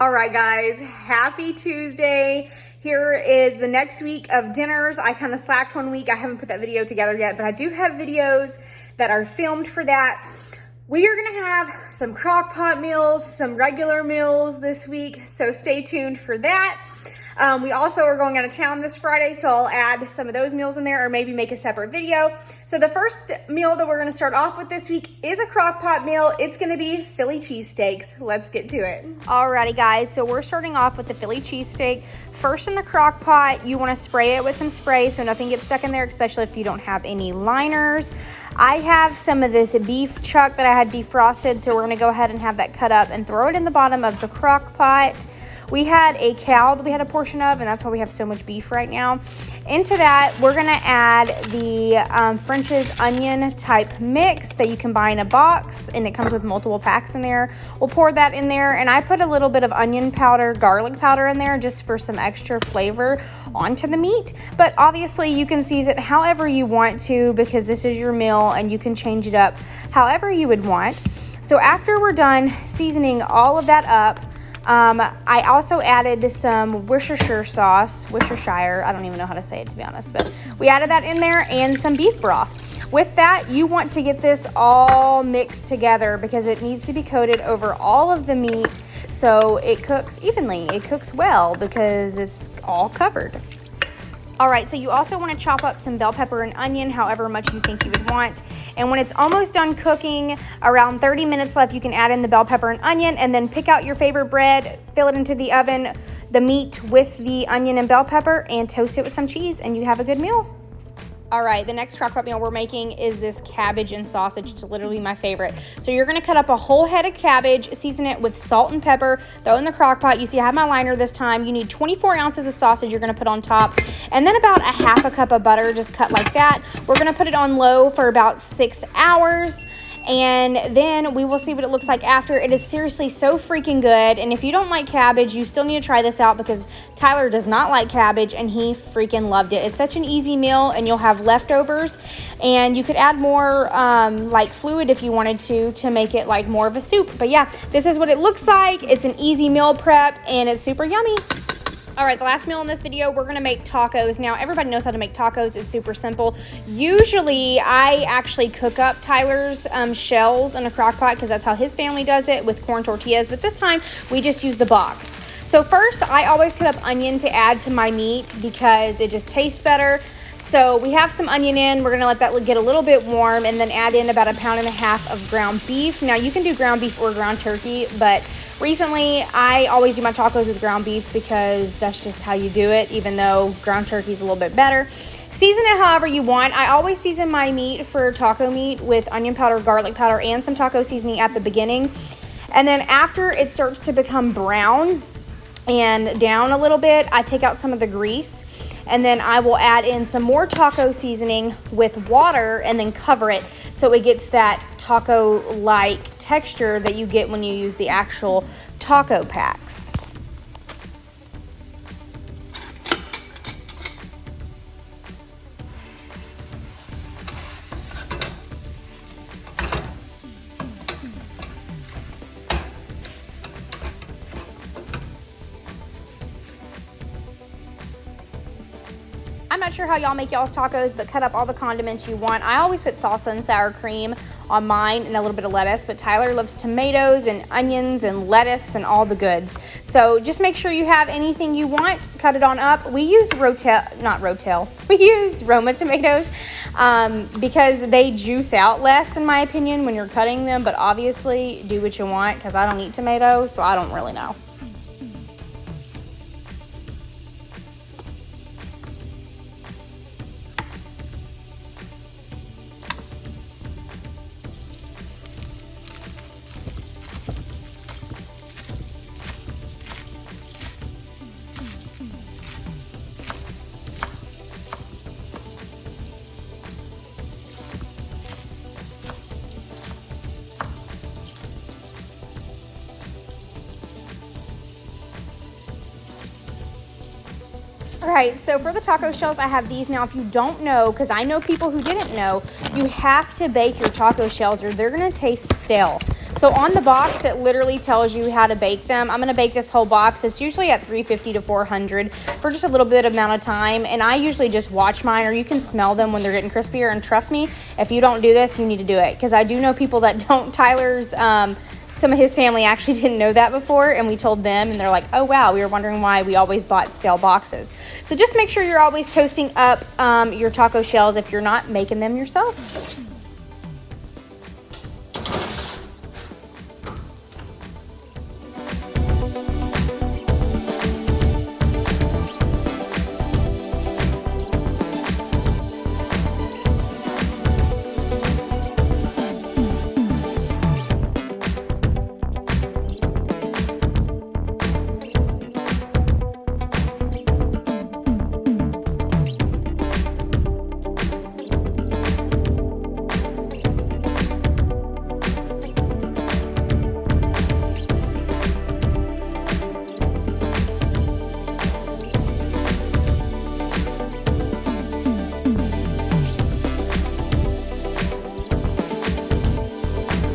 All right, guys, happy Tuesday. Here is the next week of dinners. I kind of slacked one week. I haven't put that video together yet, but I do have videos that are filmed for that. We are gonna have some Crockpot meals, some regular meals this week, so stay tuned for that. We also are going out of town this Friday, so I'll add some of those meals in there or maybe make a separate video. So the first meal that we're gonna start off with this week is a Crockpot meal. It's gonna be Philly cheesesteaks. Let's get to it. Alrighty guys, so we're starting off with the Philly cheesesteak. First in the Crockpot, you wanna spray it with some spray so nothing gets stuck in there, especially if you don't have any liners. I have some of this beef chuck that I had defrosted, so we're gonna go ahead and have that cut up and throw it in the bottom of the Crockpot. We had a cow that we had a portion of, and that's why we have so much beef right now. Into that, we're gonna add the French's onion type mix that you can buy in a box, and it comes with multiple packs in there. We'll pour that in there, and I put a little bit of onion powder, garlic powder in there just for some extra flavor onto the meat. But obviously you can season it however you want to, because this is your meal and you can change it up however you would want. So after we're done seasoning all of that up, I also added some Worcestershire sauce, I don't even know how to say it to be honest, but we added that in there and some beef broth. With that, you want to get this all mixed together because it needs to be coated over all of the meat so it cooks evenly. It cooks well because it's all covered. All right, so you also want to chop up some bell pepper and onion, however much you think you would want. And when it's almost done cooking, around 30 minutes left, you can add in the bell pepper and onion and then pick out your favorite bread, fill it into the oven, the meat with the onion and bell pepper, and toast it with some cheese, and you have a good meal. All right, the next Crockpot meal we're making is this cabbage and sausage. It's literally my favorite. So you're gonna cut up a whole head of cabbage, season it with salt and pepper, throw it in the Crockpot. You see I have my liner this time. You need 24 ounces of sausage you're gonna put on top, and then about a half a cup of butter, just cut like that. We're gonna put it on low for about 6 hours. And then we will see what it looks like after. It is seriously so freaking good. And if you don't like cabbage, you still need to try this out because Tyler does not like cabbage and he freaking loved it. It's such an easy meal and you'll have leftovers. And you could add more like fluid if you wanted to make it like more of a soup. But yeah, this is what it looks like. It's an easy meal prep and it's super yummy. All right, the last meal in this video, we're gonna make tacos. Now, everybody knows how to make tacos. It's super simple. Usually, I actually cook up Tyler's shells in a crock pot because that's how his family does it with corn tortillas. But this time, we just use the box. So first, I always cut up onion to add to my meat because it just tastes better. So we have some onion in. We're gonna let that get a little bit warm and then add in about 1.5 pounds of ground beef. Now, you can do ground beef or ground turkey, but recently, I always do my tacos with ground beef because that's just how you do it, even though ground turkey is a little bit better. Season it however you want. I always season my meat for taco meat with onion powder, garlic powder, and some taco seasoning at the beginning. And then after it starts to become brown and down a little bit, I take out some of the grease. And then I will add in some more taco seasoning with water and then cover it so it gets that taco-like texture that you get when you use the actual taco packs. I'm not sure how y'all make y'all's tacos, but cut up all the condiments you want. I always put salsa and sour cream on mine and a little bit of lettuce, but Tyler loves tomatoes and onions and lettuce and all the goods. So just make sure you have anything you want, cut it on up. We use we use Roma tomatoes because they juice out less in my opinion when you're cutting them, but obviously do what you want because I don't eat tomatoes, so I don't really know. All right, so for the taco shells, I have these. Now, if you don't know, because I know people who didn't know, you have to bake your taco shells or they're gonna taste stale. So on the box, it literally tells you how to bake them. I'm gonna bake this whole box. It's usually at 350 to 400 for just a little bit amount of time. And I usually just watch mine, or you can smell them when they're getting crispier. And trust me, if you don't do this, you need to do it. Because I do know people that don't. Tyler's, some of his family actually didn't know that before, and we told them, and they're like, oh wow, we were wondering why we always bought stale boxes. So just make sure you're always toasting up your taco shells if you're not making them yourself.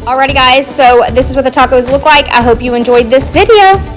Alrighty guys, so this is what the tacos look like. I hope you enjoyed this video.